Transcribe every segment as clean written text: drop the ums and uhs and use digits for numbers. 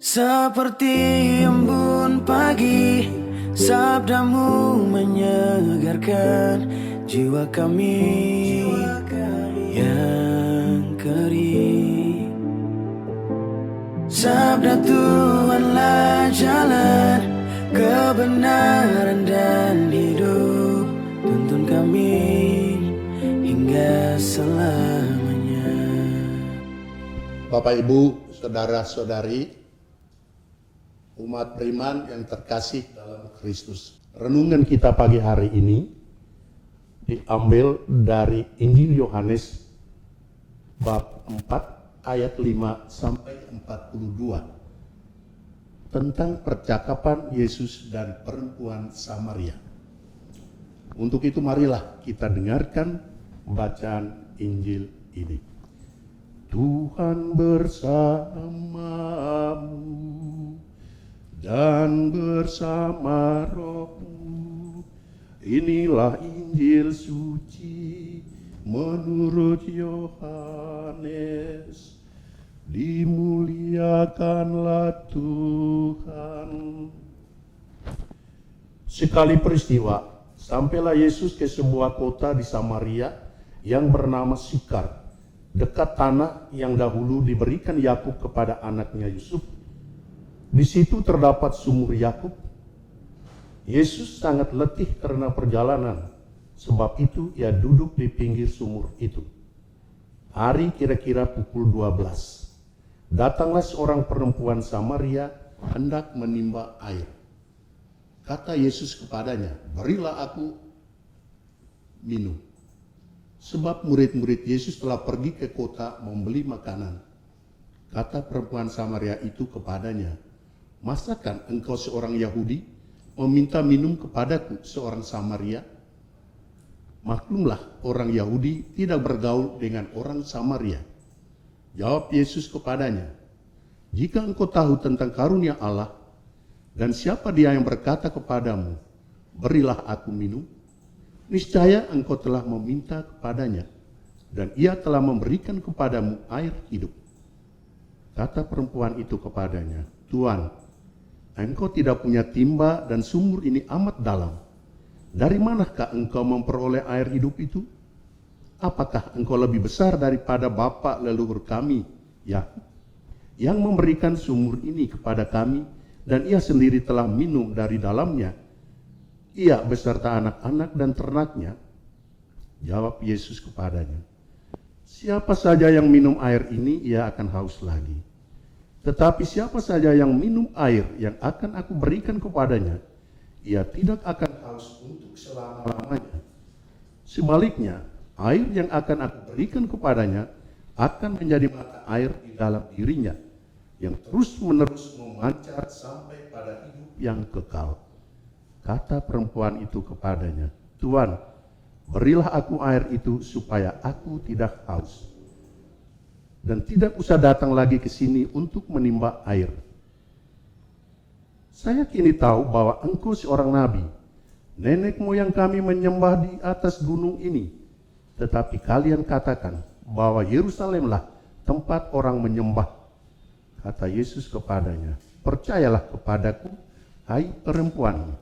Seperti embun pagi, sabdamu menyegarkan jiwa kami yang kering. Sabda Tuhanlah jalan kebenaran dan hidup, tuntun kami hingga selamanya. Bapak, Ibu, saudara-saudari, umat beriman yang terkasih dalam Kristus. Renungan kita pagi hari ini diambil dari Injil Yohanes bab 4 ayat 5 sampai 42 tentang percakapan Yesus dan perempuan Samaria. Untuk itu marilah kita dengarkan bacaan Injil ini. Tuhan bersamamu dan bersama rohmu. Inilah Injil suci menurut Yohanes. Dimuliakanlah Tuhan. Sekali peristiwa, sampailah Yesus ke sebuah kota di Samaria yang bernama Sikar, dekat tanah yang dahulu diberikan Yakub kepada anaknya Yusuf. Di situ terdapat sumur Yakub. Yesus sangat letih karena perjalanan, sebab itu ia duduk di pinggir sumur itu. Hari kira-kira pukul 12. Datanglah seorang perempuan Samaria hendak menimba air. Kata Yesus kepadanya, "Berilah aku minum." Sebab murid-murid Yesus telah pergi ke kota membeli makanan. Kata perempuan Samaria itu kepadanya, "Masakan engkau seorang Yahudi meminta minum kepadaku seorang Samaria?" Maklumlah, orang Yahudi tidak bergaul dengan orang Samaria. Jawab Yesus kepadanya, "Jika engkau tahu tentang karunia Allah dan siapa dia yang berkata kepadamu, 'Berilah aku minum,' niscaya engkau telah meminta kepadanya, dan ia telah memberikan kepadamu air hidup." Kata perempuan itu kepadanya, "Tuan, engkau tidak punya timba dan sumur ini amat dalam. Dari manakah engkau memperoleh air hidup itu? Apakah engkau lebih besar daripada bapa leluhur kami, Yakub, yang memberikan sumur ini kepada kami, dan ia sendiri telah minum dari dalamnya, ia beserta anak-anak dan ternaknya?" Jawab Yesus kepadanya, "Siapa saja yang minum air ini, ia akan haus lagi. Tetapi siapa saja yang minum air yang akan aku berikan kepadanya, ia tidak akan haus untuk selama-lamanya. Sebaliknya, air yang akan aku berikan kepadanya akan menjadi mata air di dalam dirinya, yang terus-menerus memancar sampai pada hidup yang kekal." Kata perempuan itu kepadanya, "Tuan, berilah aku air itu supaya aku tidak haus, dan tidak usah datang lagi ke sini untuk menimba air. Saya kini tahu bahwa engkau seorang nabi. Nenek moyang kami menyembah di atas gunung ini, tetapi kalian katakan bahwa Yerusalemlah tempat orang menyembah." Kata Yesus kepadanya, "Percayalah kepadaku, hai perempuan.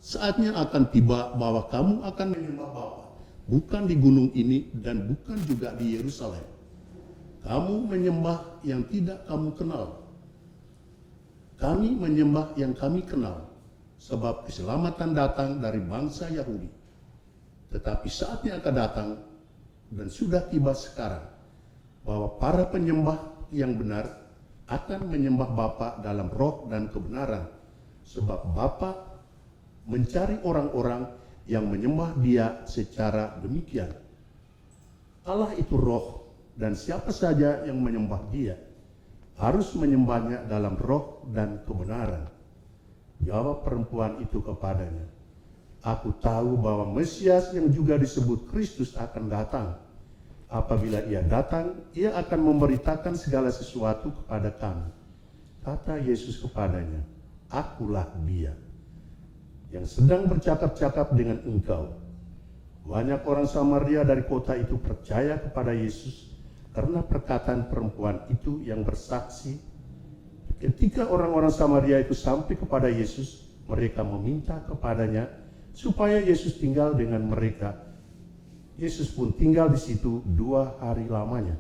Saatnya akan tiba bahwa kamu akan menyembah Bapa, bukan di gunung ini dan bukan juga di Yerusalem. Kamu menyembah yang tidak kamu kenal. Kami menyembah yang kami kenal, sebab keselamatan datang dari bangsa Yahudi. Tetapi saatnya akan datang, dan sudah tiba sekarang, bahwa para penyembah yang benar akan menyembah Bapa dalam roh dan kebenaran, sebab Bapa mencari orang-orang yang menyembah Dia secara demikian. Allah itu roh, dan siapa saja yang menyembah Dia harus menyembahnya dalam roh dan kebenaran." Jawab perempuan itu kepadanya, "Aku tahu bahwa Mesias yang juga disebut Kristus akan datang. Apabila ia datang, ia akan memberitakan segala sesuatu kepada kami." Kata Yesus kepadanya, "Akulah Dia yang sedang bercakap-cakap dengan engkau." Banyak orang Samaria dari kota itu percaya kepada Yesus karena perkataan perempuan itu yang bersaksi. Ketika orang-orang Samaria itu sampai kepada Yesus, mereka meminta kepadanya supaya Yesus tinggal dengan mereka. Yesus pun tinggal di situ 2 hari lamanya.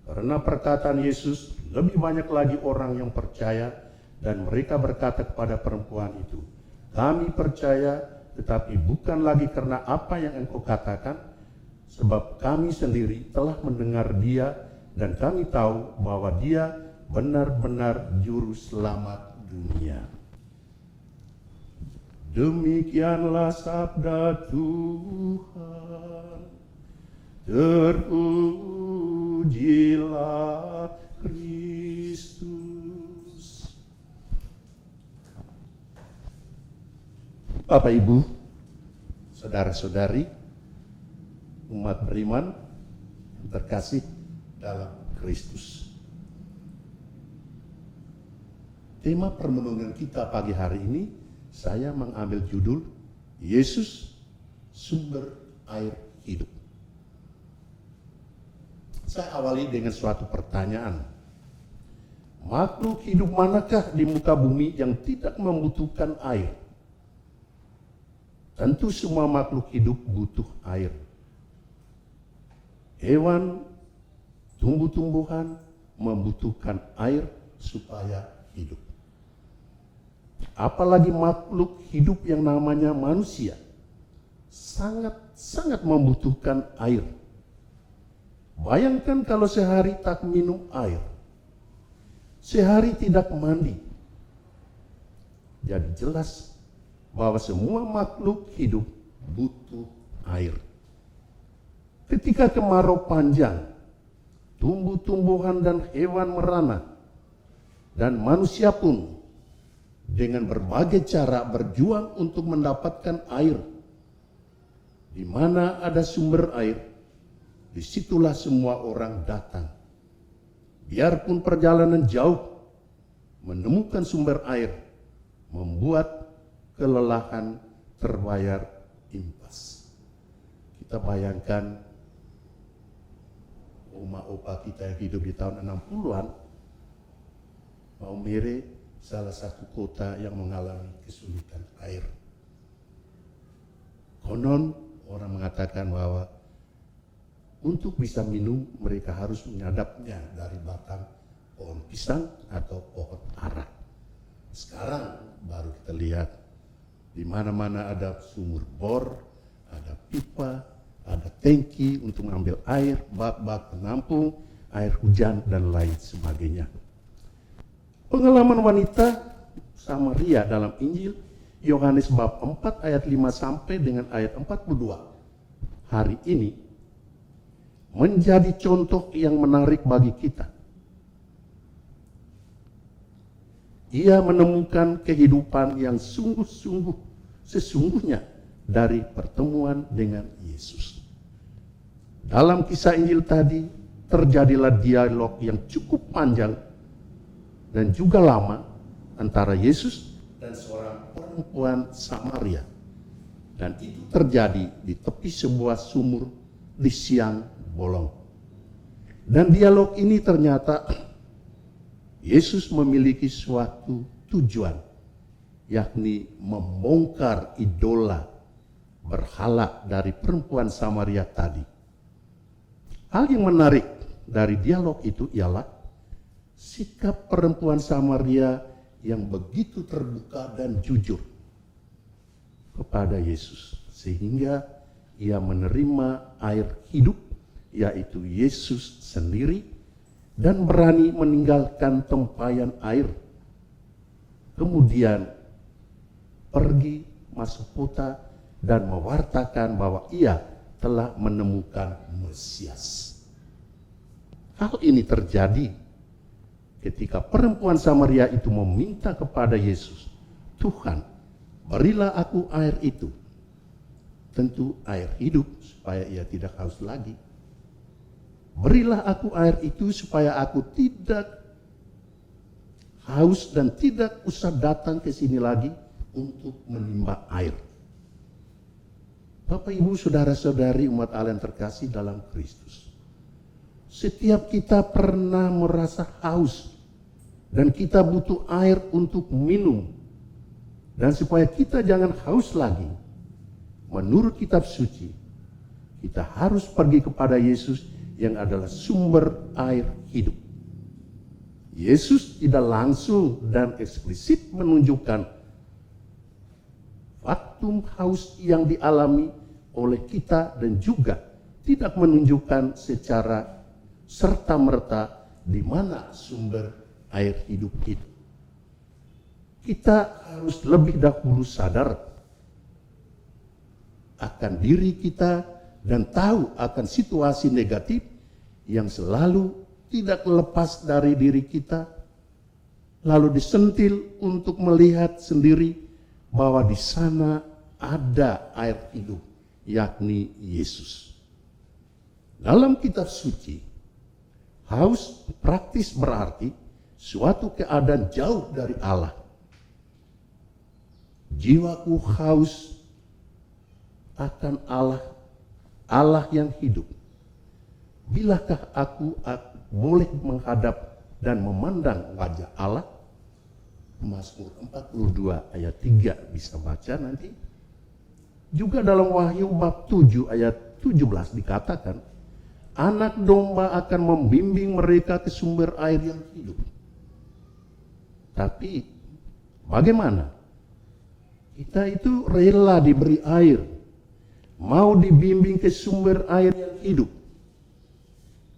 Karena perkataan Yesus, lebih banyak lagi orang yang percaya, dan mereka berkata kepada perempuan itu, "Kami percaya, tetapi bukan lagi karena apa yang engkau katakan, sebab kami sendiri telah mendengar dia, dan kami tahu bahwa dia benar-benar juru selamat dunia." Demikianlah sabda Tuhan. Terpujilah Kristus. Bapak, Ibu, saudara-saudari, umat beriman yang terkasih dalam Kristus. Tema permenungan kita pagi hari ini, saya mengambil judul Yesus Sumber Air Hidup. Saya awali dengan suatu pertanyaan. Makhluk hidup manakah di muka bumi yang tidak membutuhkan air? Tentu semua makhluk hidup butuh air. Hewan, tumbuh-tumbuhan membutuhkan air supaya hidup. Apalagi makhluk hidup yang namanya manusia sangat membutuhkan air. Bayangkan kalau sehari tak minum air, sehari tidak mandi. Jadi jelas bahwa semua makhluk hidup butuh air. Ketika kemarau panjang, tumbuh-tumbuhan dan hewan merana, dan manusia pun dengan berbagai cara berjuang untuk mendapatkan air. Di mana ada sumber air, disitulah semua orang datang. Biarpun perjalanan jauh, menemukan sumber air membuat kelelahan terbayar impas. Kita bayangkan oma opa kita yang hidup di tahun 60-an, Maumere salah satu kota yang mengalami kesulitan air. Konon orang mengatakan bahwa untuk bisa minum mereka harus menyadapnya dari batang pohon pisang atau pohon ara. Sekarang baru kita lihat di mana-mana ada sumur bor, ada pipa, ada tangki untuk mengambil air, bak-bak penampung, air hujan dan lain sebagainya. Pengalaman wanita Samaria dalam Injil Yohanes bab 4 ayat 5 sampai dengan ayat 42 hari ini menjadi contoh yang menarik bagi kita. Ia menemukan kehidupan yang sesungguhnya dari pertemuan dengan Yesus. Dalam kisah Injil tadi terjadilah dialog yang cukup panjang dan juga lama antara Yesus dan seorang perempuan Samaria. Dan itu terjadi di tepi sebuah sumur di siang bolong. Dan dialog ini ternyata Yesus memiliki suatu tujuan, yakni membongkar idola berhala dari perempuan Samaria tadi. Hal yang menarik dari dialog itu ialah sikap perempuan Samaria yang begitu terbuka dan jujur kepada Yesus, sehingga ia menerima air hidup, yaitu Yesus sendiri, dan berani meninggalkan tempayan air. Kemudian pergi masuk kota dan mewartakan bahwa ia telah menemukan Mesias. Hal ini terjadi ketika perempuan Samaria itu meminta kepada Yesus, "Tuhan, berilah aku air itu." Tentu air hidup supaya ia tidak haus lagi. Berilah aku air itu supaya aku tidak haus dan tidak usah datang ke sini lagi untuk menimba air. Bapak, Ibu, saudara-saudari umat Allah yang terkasih dalam Kristus, setiap kita pernah merasa haus dan kita butuh air untuk minum. Dan supaya kita jangan haus lagi, menurut kitab suci, kita harus pergi kepada Yesus yang adalah sumber air hidup. Yesus tidak langsung dan eksplisit menunjukkan faktum haus yang dialami oleh kita dan juga tidak menunjukkan secara serta-merta di mana sumber air hidup itu. Kita harus lebih dahulu sadar akan diri kita dan tahu akan situasi negatif yang selalu tidak lepas dari diri kita, lalu disentil untuk melihat sendiri bahwa di sana ada air hidup, yakni Yesus. Dalam kitab suci, haus praktis berarti suatu keadaan jauh dari Allah. Jiwaku haus akan Allah, Allah yang hidup. Bilakah aku boleh menghadap dan memandang wajah Allah? Mazmur 42 ayat 3 bisa baca nanti. Juga dalam Wahyu bab 7 ayat 17 dikatakan, anak domba akan membimbing mereka ke sumber air yang hidup. Tapi bagaimana? Kita itu rela diberi air, mau dibimbing ke sumber air yang hidup.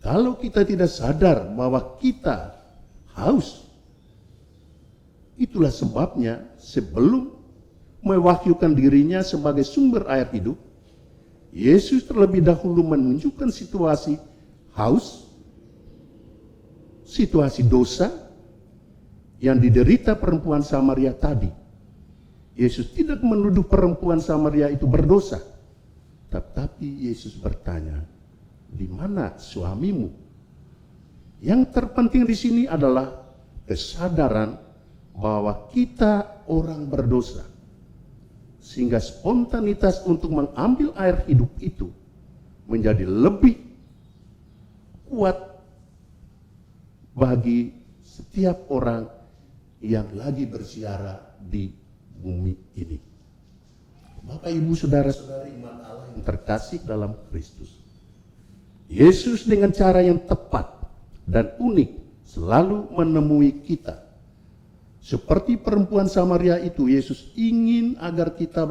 Kalau kita tidak sadar bahwa kita haus, itulah sebabnya sebelum mewahyukan dirinya sebagai sumber air hidup, Yesus terlebih dahulu menunjukkan situasi haus, situasi dosa yang diderita perempuan Samaria tadi. Yesus tidak menuduh perempuan Samaria itu berdosa, tetapi Yesus bertanya, di mana suamimu? Yang terpenting di sini adalah kesadaran bahwa kita orang berdosa, sehingga spontanitas untuk mengambil air hidup itu menjadi lebih kuat bagi setiap orang yang lagi bersiara di bumi ini. Bapak, Ibu, saudara-saudari iman Allah yang terkasih dalam Kristus, Yesus dengan cara yang tepat dan unik selalu menemui kita. Seperti perempuan Samaria itu, Yesus ingin agar kita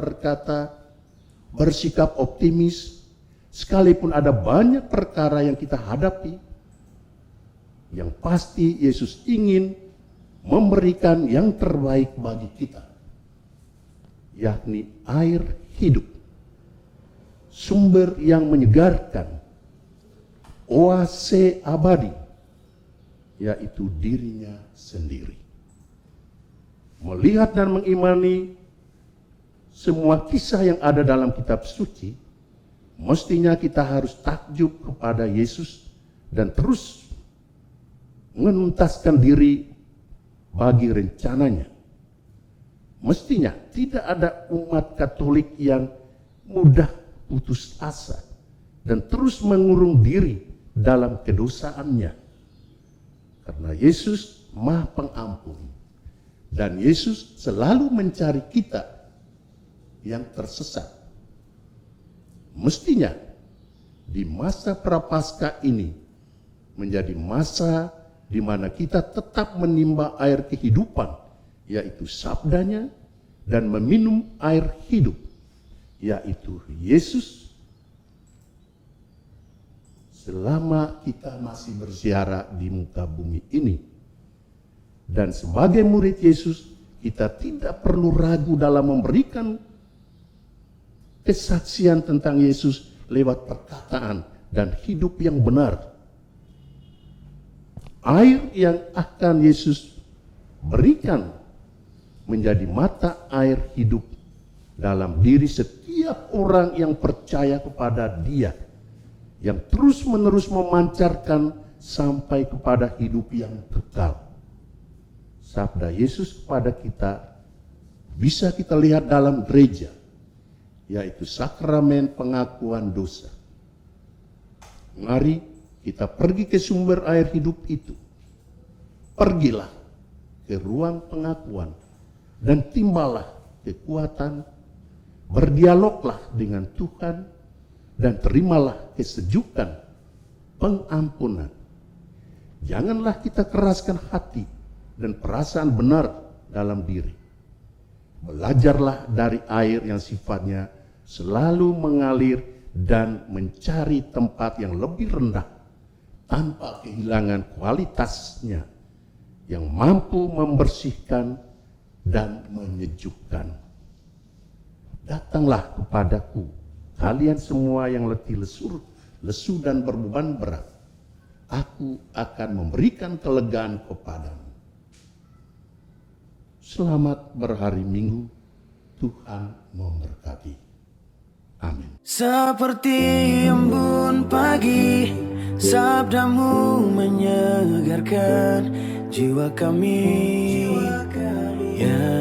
bersikap optimis, sekalipun ada banyak perkara yang kita hadapi. Yang pasti Yesus ingin memberikan yang terbaik bagi kita, yakni air hidup, sumber yang menyegarkan, oase abadi, yaitu dirinya sendiri. Melihat dan mengimani semua kisah yang ada dalam kitab suci, mestinya kita harus takjub kepada Yesus dan terus menuntaskan diri bagi rencananya. Mestinya tidak ada umat Katolik yang mudah putus asa dan terus mengurung diri dalam kedosaannya. Karena Yesus Maha Pengampun. Dan Yesus selalu mencari kita yang tersesat. Mestinya di masa prapaskah ini menjadi masa di mana kita tetap menimba air kehidupan, yaitu sabdanya, dan meminum air hidup, yaitu Yesus, selama kita masih berziarah di muka bumi ini. Dan sebagai murid Yesus, kita tidak perlu ragu dalam memberikan kesaksian tentang Yesus lewat perkataan dan hidup yang benar. Air yang akan Yesus berikan menjadi mata air hidup dalam diri setiap orang yang percaya kepada Dia, yang terus-menerus memancarkan sampai kepada hidup yang kekal. Sabda Yesus kepada kita bisa kita lihat dalam gereja. yaitu sakramen pengakuan dosa. Mari kita pergi ke sumber air hidup itu. Pergilah ke ruang pengakuan dan timbalah kekuatan, berdialoglah dengan Tuhan, dan terimalah kesejukan pengampunan. Janganlah kita keraskan hati dan perasaan benar dalam diri. Belajarlah dari air yang sifatnya selalu mengalir dan mencari tempat yang lebih rendah tanpa kehilangan kualitasnya yang mampu membersihkan dan menyejukkan. Datanglah kepadaku, kalian semua yang letih lesu dan berbeban berat. Aku akan memberikan kelegaan kepadamu. Selamat berhari Minggu, Tuhan memberkati. Amin. Seperti embun pagi, sabdamu menyegarkan jiwa kami. Ya